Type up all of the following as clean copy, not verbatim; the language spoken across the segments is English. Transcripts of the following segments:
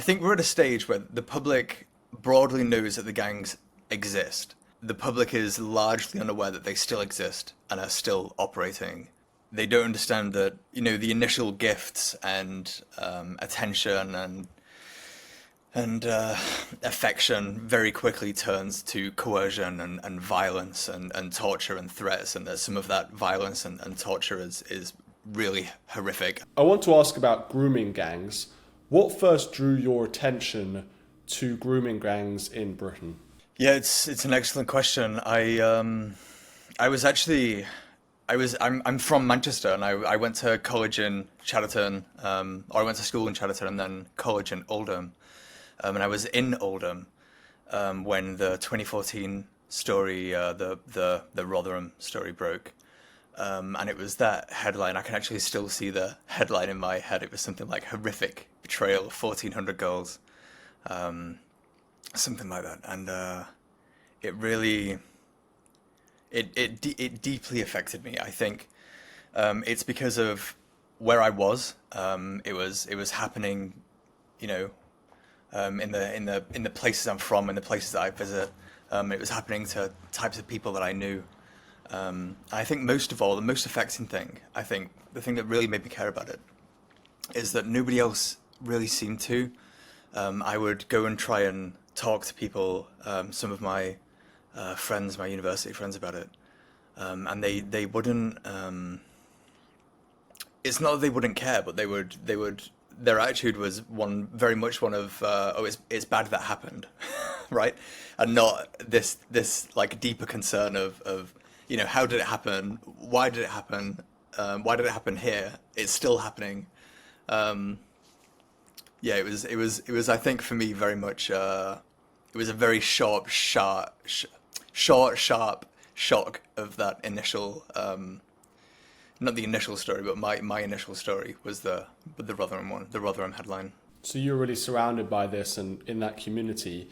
I think we're at a stage where the public broadly knows that the gangs exist. The public is largely unaware that they still exist and are still operating. They don't understand that, the initial gifts and attention and affection very quickly turns to coercion and violence and torture and threats, and that some of that violence and torture is really horrific. I want to ask about grooming gangs. What first drew your attention to grooming gangs in Britain? Yeah, it's an excellent question. I'm from Manchester, and I went to college in Chatterton, or I went to school in Chatterton and then college in Oldham. And I was in Oldham when the 2014 story, the Rotherham story broke. And it was that headline. I can actually still see the headline in my head. It was something like "Horrific Betrayal of 1,400 Girls," something like that. And it really, it deeply affected me. I think it's because of where I was. It was happening, in the places I'm from, in the places that I visit. It was happening to types of people that I knew. I think most of all, the most affecting thing, I think the thing that really made me care about it, is that nobody else really seemed to. I would go and try and talk to people, some of my friends, my university friends, about it, and they wouldn't. It's not that they wouldn't care, but they would. Their attitude was very much one of, oh, it's bad that happened, right, and not this like deeper concern of how did it happen? Why did it happen? Why did it happen here? It's still happening. Yeah, it was. I think for me very much. It was a very sharp shock of that initial. Not the initial story, but my initial story was the Rotherham one, the Rotherham headline. So you were really surrounded by this and in that community.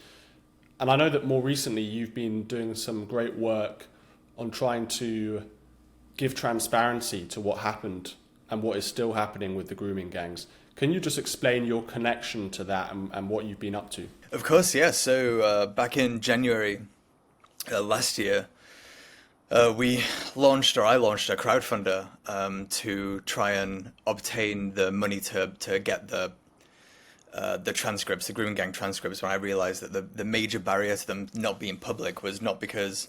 And I know that more recently you've been doing some great work on trying to give transparency to what happened and what is still happening with the grooming gangs. Can you just explain your connection to that and what you've been up to? Of course, yeah. So back in January last year, I launched a crowdfunder to try and obtain the money to get the transcripts, the grooming gang transcripts, when I realized that the major barrier to them not being public was not because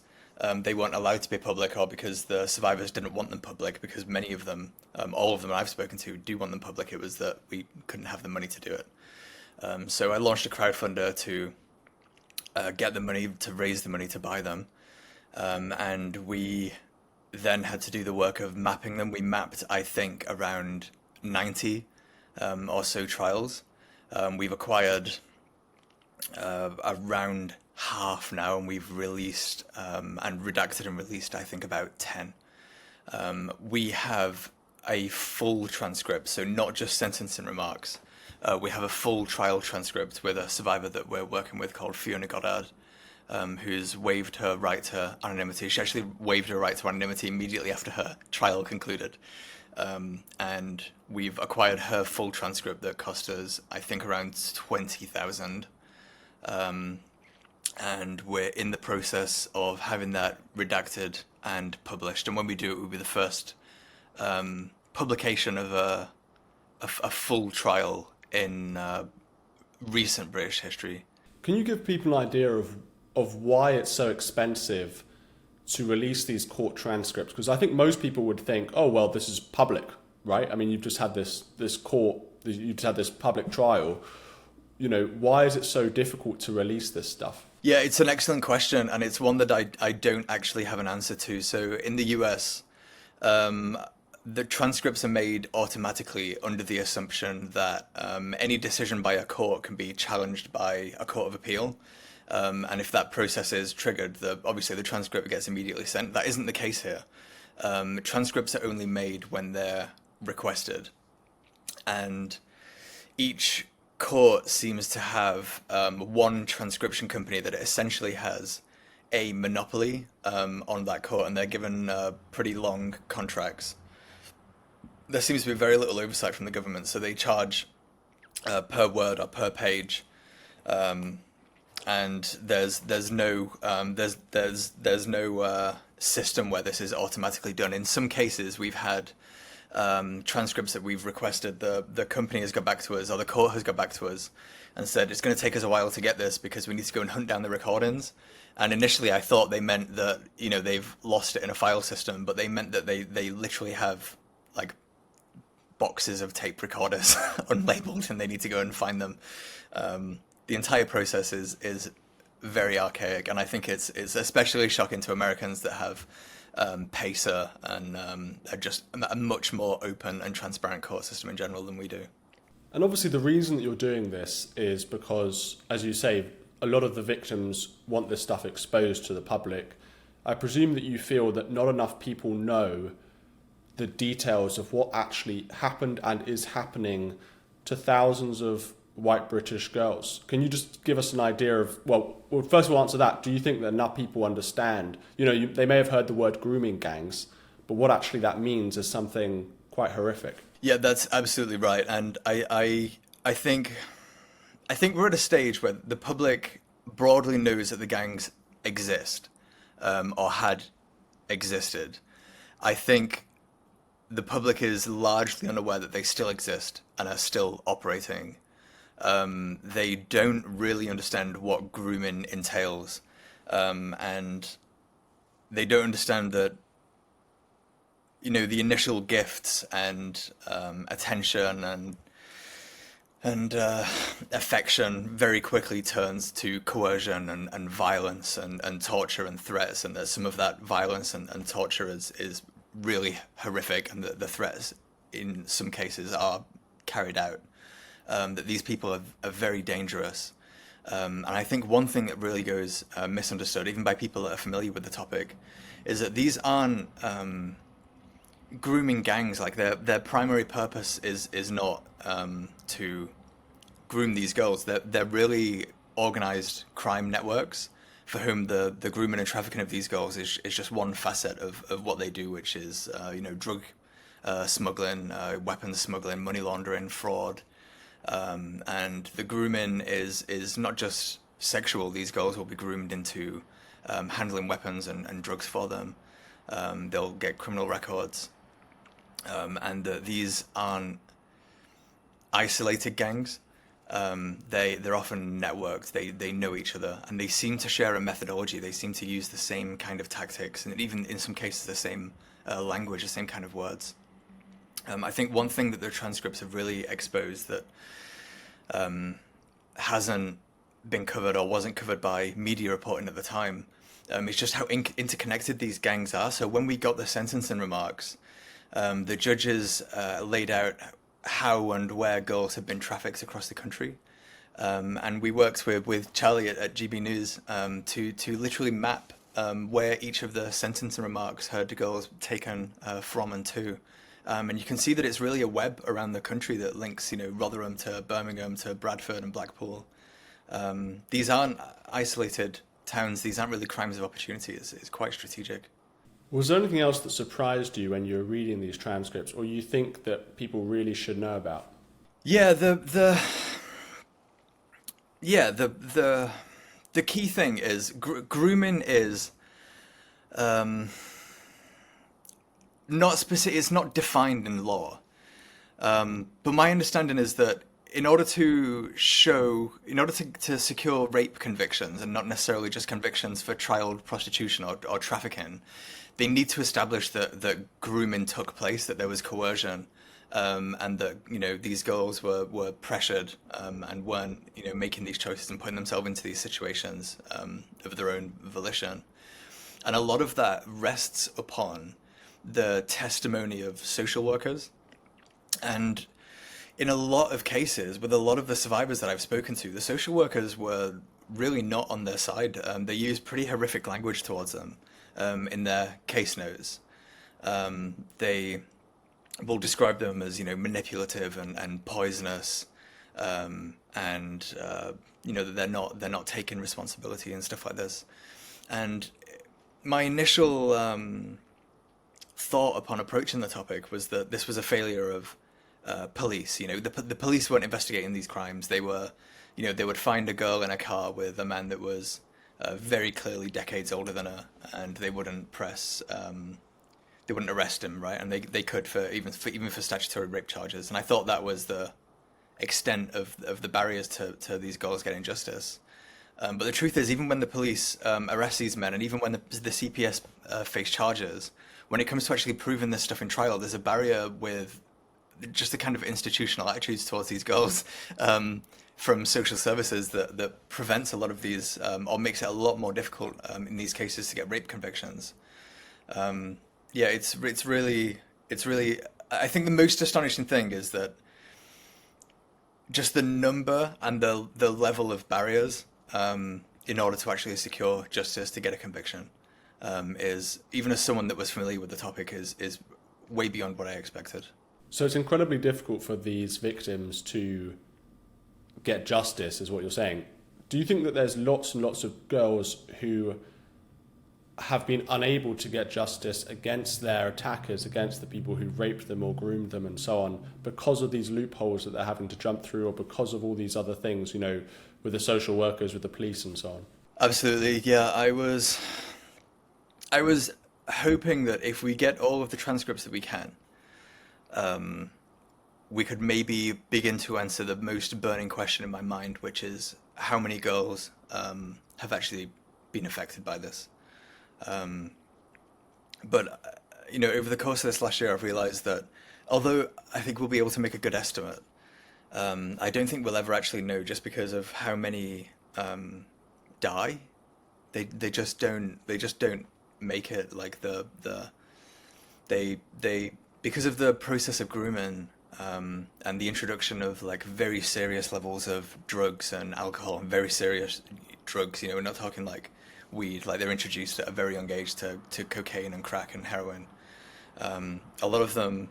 they weren't allowed to be public or because the survivors didn't want them public, because many of them, all of them I've spoken to, do want them public. It was that we couldn't have the money to do it. So I launched a crowdfunder to get the money, to raise the money to buy them. And we then had to do the work of mapping them. We mapped, I think, around 90 or so trials. We've acquired around half now, and we've released and redacted and released, I think, about 10. We have a full transcript, so not just sentencing remarks. We have a full trial transcript with a survivor that we're working with called Fiona Goddard, who's waived her right to anonymity. She actually waived her right to anonymity immediately after her trial concluded. And we've acquired her full transcript that cost us, I think, around 20,000. And we're in the process of having that redacted and published. And when we do, it will be the first publication of a full trial in recent British history. Can you give people an idea of why it's so expensive to release these court transcripts? Because I think most people would think, oh, well, this is public, right? I mean, you've just had this court, you just had this public trial. Why is it so difficult to release this stuff? Yeah, it's an excellent question, and it's one that I don't actually have an answer to. So in the US, the transcripts are made automatically under the assumption that any decision by a court can be challenged by a court of appeal. And if that process is triggered, obviously the transcript gets immediately sent. That isn't the case here. Transcripts are only made when they're requested. And each court seems to have one transcription company that essentially has a monopoly on that court, and they're given pretty long contracts. There seems to be very little oversight from the government, so they charge per word or per page, and there's no system where this is automatically done. In some cases, we've had transcripts that we've requested. The company has got back to us, or the court has got back to us, and said it's going to take us a while to get this because we need to go and hunt down the recordings. And initially, I thought they meant that they've lost it in a file system, but they meant that they literally have like boxes of tape recorders unlabeled, and they need to go and find them. The entire process is very archaic, and I think it's especially shocking to Americans that have PACER and are just a much more open and transparent court system in general than we do. And obviously the reason that you're doing this is because, as you say, a lot of the victims want this stuff exposed to the public. I presume that you feel that not enough people know the details of what actually happened and is happening to thousands of white British girls. Can you just give us an idea of, well, first of all, answer that. Do you think that enough people understand, they may have heard the word grooming gangs, but what actually that means is something quite horrific? Yeah, that's absolutely right. And I think we're at a stage where the public broadly knows that the gangs exist, or had existed. I think the public is largely unaware that they still exist and are still operating. They don't really understand what grooming entails, and they don't understand that the initial gifts and attention and affection very quickly turns to coercion and violence and torture and threats, and that some of that violence and torture is really horrific, and the threats in some cases are carried out. That these people are very dangerous. And I think one thing that really goes misunderstood, even by people that are familiar with the topic, is that these aren't grooming gangs. Like their primary purpose is not to groom these girls. They're really organized crime networks for whom the grooming and trafficking of these girls is just one facet of what they do, which is drug smuggling, weapons smuggling, money laundering, fraud. And the grooming is not just sexual. These girls will be groomed into handling weapons and drugs for them. They'll get criminal records. And these aren't isolated gangs. They're often networked. They know each other, and they seem to share a methodology. They seem to use the same kind of tactics, and even in some cases the same language, the same kind of words. I think one thing that the transcripts have really exposed that hasn't been covered or wasn't covered by media reporting at the time is just how interconnected these gangs are. So when we got the sentencing remarks, the judges laid out how and where girls have been trafficked across the country. And we worked with Charlie at GB News to literally map where each of the sentencing remarks had girls taken from and to. And you can see that it's really a web around the country that links, Rotherham to Birmingham to Bradford and Blackpool. These aren't isolated towns. These aren't really crimes of opportunity. It's quite strategic. Was there anything else that surprised you when you were reading these transcripts, or you think that people really should know about? Yeah, the key thing is grooming is not specific. It's not defined in law. But my understanding is that in order to secure rape convictions, and not necessarily just convictions for child prostitution or trafficking, they need to establish that grooming took place, that there was coercion, and that these girls were pressured and weren't making these choices and putting themselves into these situations of their own volition. And a lot of that rests upon the testimony of social workers. And in a lot of cases, with a lot of the survivors that I've spoken to, the social workers were really not on their side. They used pretty horrific language towards them in their case notes. They will describe them as, manipulative and poisonous, and that they're not taking responsibility and stuff like this. And my initial thought upon approaching the topic was that this was a failure of police. The police weren't investigating these crimes. They were, they would find a girl in a car with a man that was very clearly decades older than her, and they wouldn't they wouldn't arrest him, right? And they could even for statutory rape charges. And I thought that was the extent of the barriers to these girls getting justice. But the truth is, even when the police arrest these men, and even when the CPS face charges, when it comes to actually proving this stuff in trial, there's a barrier with just the kind of institutional attitudes towards these girls from social services that prevents a lot of these, or makes it a lot more difficult in these cases to get rape convictions. It's really. I think the most astonishing thing is that just the number and the level of barriers in order to actually secure justice to get a conviction is, even as someone that was familiar with the topic, is way beyond what I expected. So it's incredibly difficult for these victims to get justice, is what you're saying. Do you think that there's lots and lots of girls who have been unable to get justice against their attackers, against the people who raped them or groomed them and so on, because of these loopholes that they're having to jump through, or because of all these other things, with the social workers, with the police and so on? Absolutely, yeah. I was hoping that if we get all of the transcripts that we can, we could maybe begin to answer the most burning question in my mind, which is how many girls have actually been affected by this. But over the course of this last year, I've realized that although I think we'll be able to make a good estimate, I don't think we'll ever actually know, just because of how many die. They just don't make it. Like they because of the process of grooming and the introduction of like very serious levels of drugs and alcohol, and very serious drugs. We're not talking like weed. Like, they're introduced at a very young age to cocaine and crack and heroin. A lot of them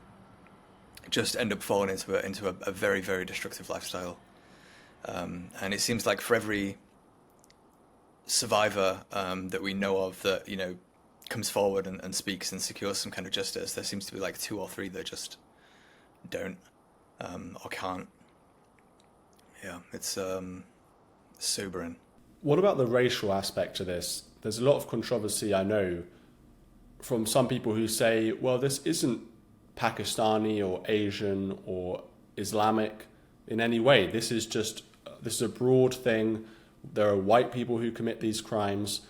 just end up falling into a very, very destructive lifestyle. And it seems like for every survivor that we know of that comes forward and speaks and secures some kind of justice, there seems to be like 2 or 3 that just don't or can't. Yeah, it's sobering. What about the racial aspect to this? There's a lot of controversy, I know, from some people who say, well, this isn't Pakistani or Asian or Islamic in any way. This is a broad thing. There are white people who commit these crimes.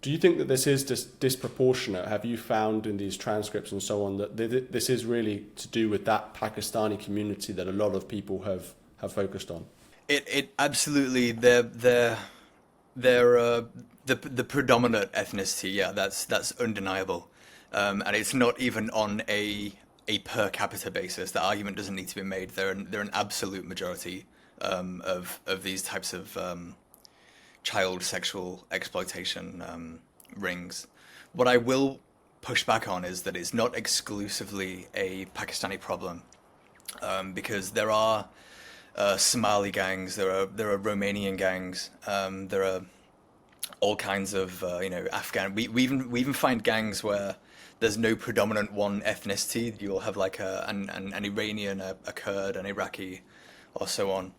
Do you think that this is disproportionate? Have you found in these transcripts and so on that this is really to do with that Pakistani community that a lot of people have focused on? It absolutely, they're the predominant ethnicity. Yeah, that's undeniable, and it's not even on a per capita basis. The argument doesn't need to be made. They're an absolute majority of these types of child sexual exploitation rings. What I will push back on is that it's not exclusively a Pakistani problem, because there are Somali gangs, there are Romanian gangs, there are all kinds of Afghan. We even find gangs where there's no predominant one ethnicity. You'll have like an Iranian, a Kurd, an Iraqi, or so on.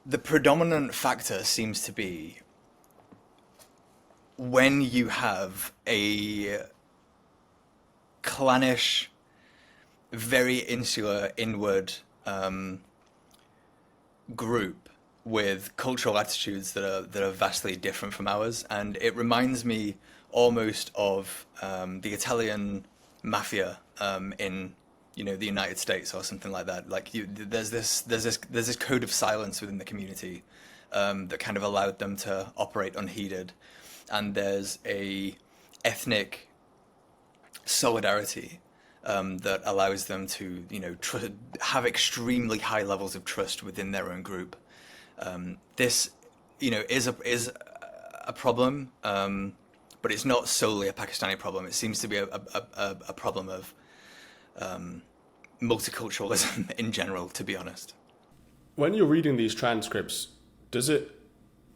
The predominant factor seems to be when you have a clannish, very insular, inward group with cultural attitudes that are vastly different from ours. And it reminds me almost of the Italian mafia in the United States or something like that. Like, there's this code of silence within the community that kind of allowed them to operate unheeded, and there's a ethnic solidarity that allows them to have extremely high levels of trust within their own group. This is a problem, but it's not solely a Pakistani problem. It seems to be a problem of multiculturalism in general, to be honest. When you're reading these transcripts,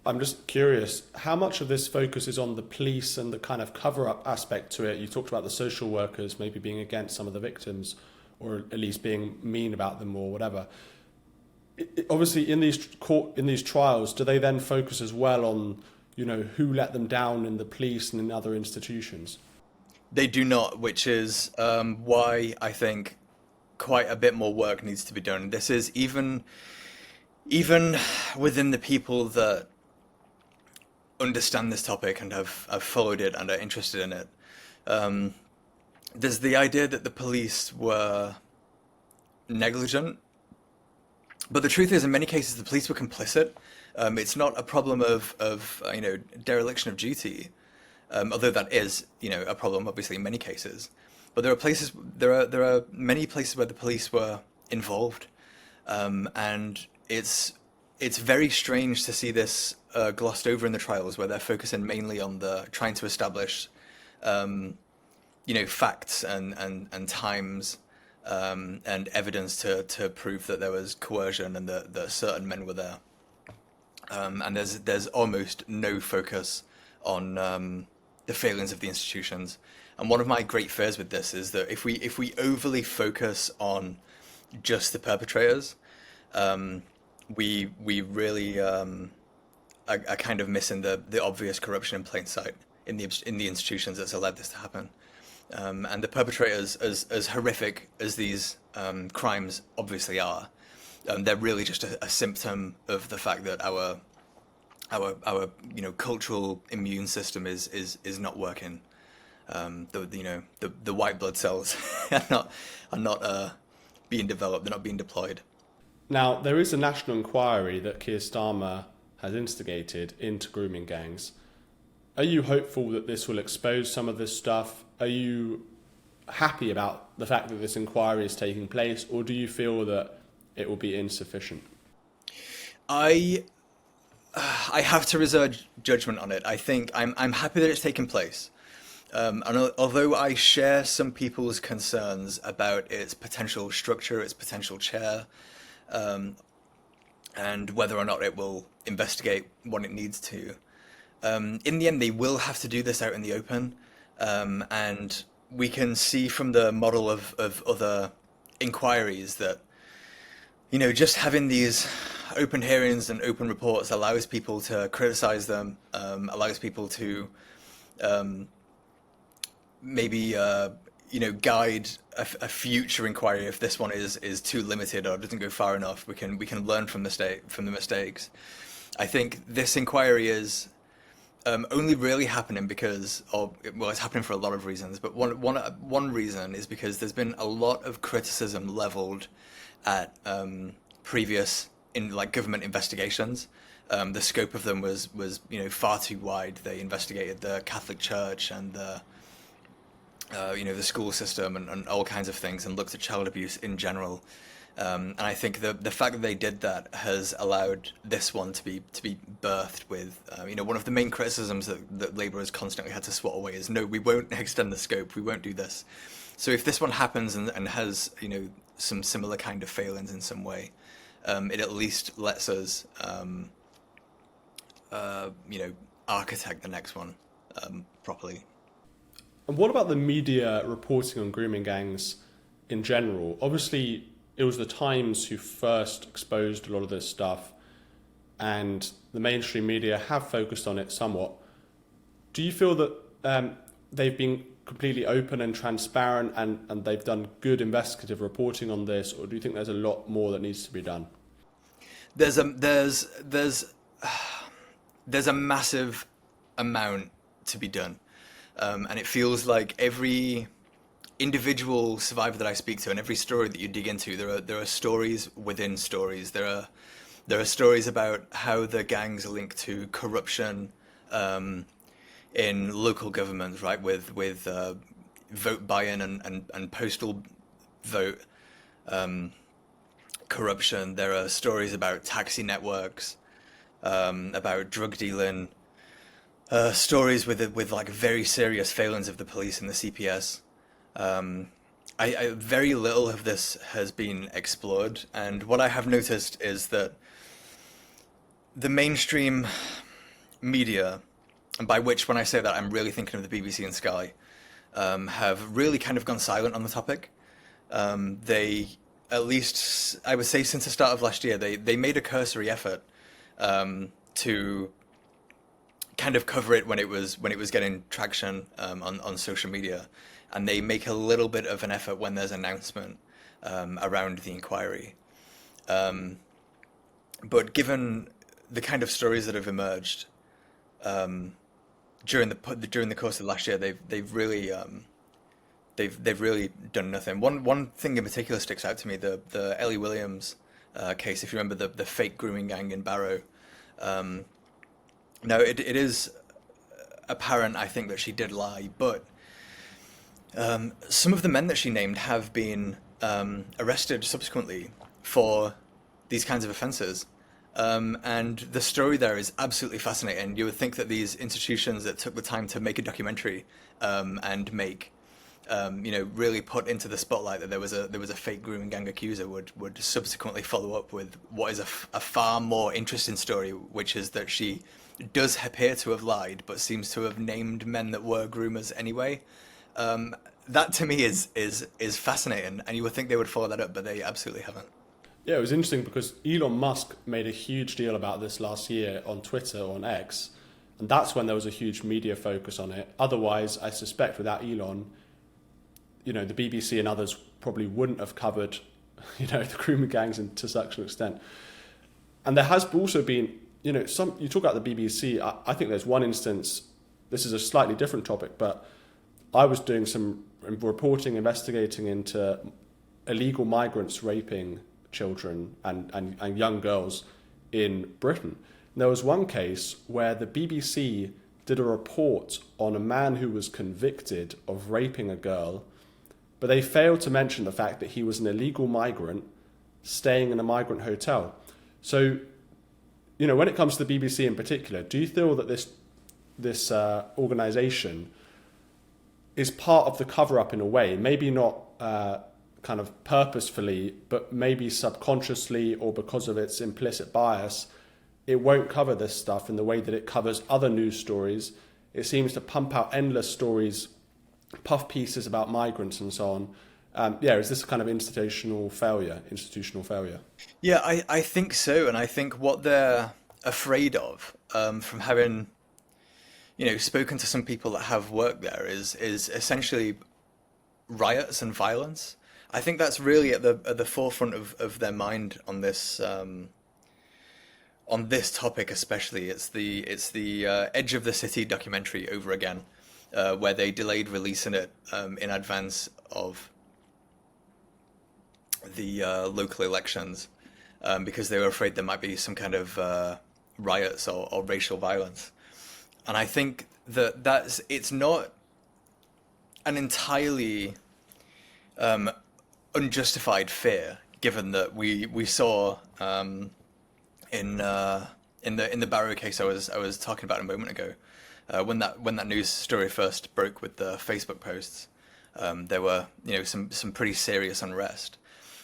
I'm just curious, how much of this focuses on the police and the kind of cover-up aspect to it? You talked about the social workers maybe being against some of the victims. or at least being mean about them or whatever. Obviously, in these trials, do they then focus as well on, you know, who let them down in the police and in other institutions? They do not, which is why I think quite a bit more work needs to be done. This is even within the people that understand this topic and have followed it and are interested in it. There's the idea that the police were negligent, but the truth is, in many cases, the police were complicit. It's not a problem of dereliction of duty, although that is a problem, obviously, in many cases. But there are many places where the police were involved, and it's very strange to see this glossed over in the trials, where they're focusing mainly on trying to establish, facts and times. And evidence to prove that there was coercion and that certain men were there. And there's almost no focus on the failings of the institutions. And one of my great fears with this is that if we overly focus on just the perpetrators, we really are kind of missing the obvious corruption in plain sight in the institutions that's allowed this to happen. And the perpetrators, as horrific as these crimes obviously are, they're really just a symptom of the fact that our cultural immune system is not working. The white blood cells are not being developed. They're not being deployed. Now, there is a national inquiry that Keir Starmer has instigated into grooming gangs. Are you hopeful that this will expose some of this stuff? Are you happy about the fact that this inquiry is taking place, or do you feel that it will be insufficient? I have to reserve judgment on it. I think I'm happy that it's taken place. And although I share some people's concerns about its potential structure, its potential chair, and whether or not it will investigate what it needs to, in the end, they will have to do this out in the open. And we can see from the model of other inquiries that, just having these open hearings and open reports allows people to criticize them, allows people to maybe guide a future inquiry if this one is too limited or doesn't go far enough. We can learn from the mistakes. I think this inquiry is only really happening because it's happening for a lot of reasons, but one reason is because there's been a lot of criticism leveled at previous government investigations. The scope of them was far too wide. They investigated the Catholic Church and the school system and all kinds of things, and looked at child abuse in general. And I think the fact that they did that has allowed this one to be birthed with, one of the main criticisms that Labour has constantly had to swat away is, no, we won't extend the scope, we won't do this. So if this one happens and has, some similar kind of failings in some way, it at least lets us, architect the next one properly. And what about the media reporting on grooming gangs in general? Obviously, it was the Times who first exposed a lot of this stuff, and the mainstream media have focused on it somewhat. Do you feel that they've been completely open and transparent and they've done good investigative reporting on this, or do you think there's a lot more that needs to be done? There's a massive amount to be done, and it feels like every individual survivor that I speak to and every story that you dig into, there are stories within stories. There are stories about how the gangs are linked to corruption in local governments, right? With vote buy-in and postal vote corruption. There are stories about taxi networks, about drug dealing, stories with very serious failings of the police and the CPS. I very little of this has been explored, and what I have noticed is that the mainstream media, and by which when I say that I'm really thinking of the BBC and Sky, have really kind of gone silent on the topic. they, at least I would say since the start of last year, they made a cursory effort to kind of cover it when it was getting traction on social media, and they make a little bit of an effort when there's an announcement around the inquiry. But given the kind of stories that have emerged during the course of last year, they've really done nothing. One thing in particular sticks out to me: the Ellie Williams case. If you remember the fake grooming gang in Barrow. No, it is apparent, I think, that she did lie, but some of the men that she named have been arrested subsequently for these kinds of offences. And the story there is absolutely fascinating. You would think that these institutions that took the time to make a documentary and make, really put into the spotlight that there was a fake grooming gang accuser would subsequently follow up with what is a far more interesting story, which is that she does appear to have lied, but seems to have named men that were groomers anyway. That to me is fascinating, and you would think they would follow that up, but they absolutely haven't. Yeah, it was interesting because Elon Musk made a huge deal about this last year on Twitter, on X, and that's when there was a huge media focus on it. Otherwise, I suspect without Elon, the BBC and others probably wouldn't have covered, the grooming gangs to such an extent. And there has also been, you talk about the BBC, I think there's one instance, this is a slightly different topic, but I was doing some reporting, investigating into illegal migrants raping children and young girls in Britain. And there was one case where the BBC did a report on a man who was convicted of raping a girl, but they failed to mention the fact that he was an illegal migrant staying in a migrant hotel. So, when it comes to the BBC in particular, do you feel that this organisation is part of the cover-up in a way? Maybe not kind of purposefully, but maybe subconsciously or because of its implicit bias, it won't cover this stuff in the way that it covers other news stories. It seems to pump out endless stories, puff pieces about migrants and so on. Is this a kind of institutional failure? Yeah, I think so, and I think what they're afraid of, from having, spoken to some people that have worked there, is essentially riots and violence. I think that's really at the forefront of their mind on this topic, especially. It's the Edge of the City documentary over again, where they delayed releasing it in advance of the local elections because they were afraid there might be some kind of riots or racial violence. And I think it's not an entirely unjustified fear, given that we saw in the Barrow case I was talking about a moment ago, when that news story first broke with the Facebook posts, there were some pretty serious unrest,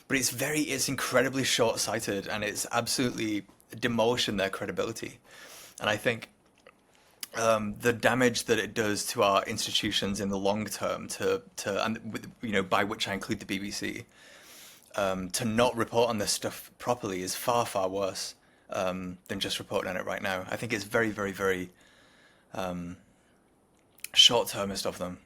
but it's incredibly short-sighted, and it's absolutely demolishing their credibility. And I think the damage that it does to our institutions in the long term, by which I include the BBC, to not report on this stuff properly is far, far worse than just reporting on it right now. I think it's very, very, very short-termist of them.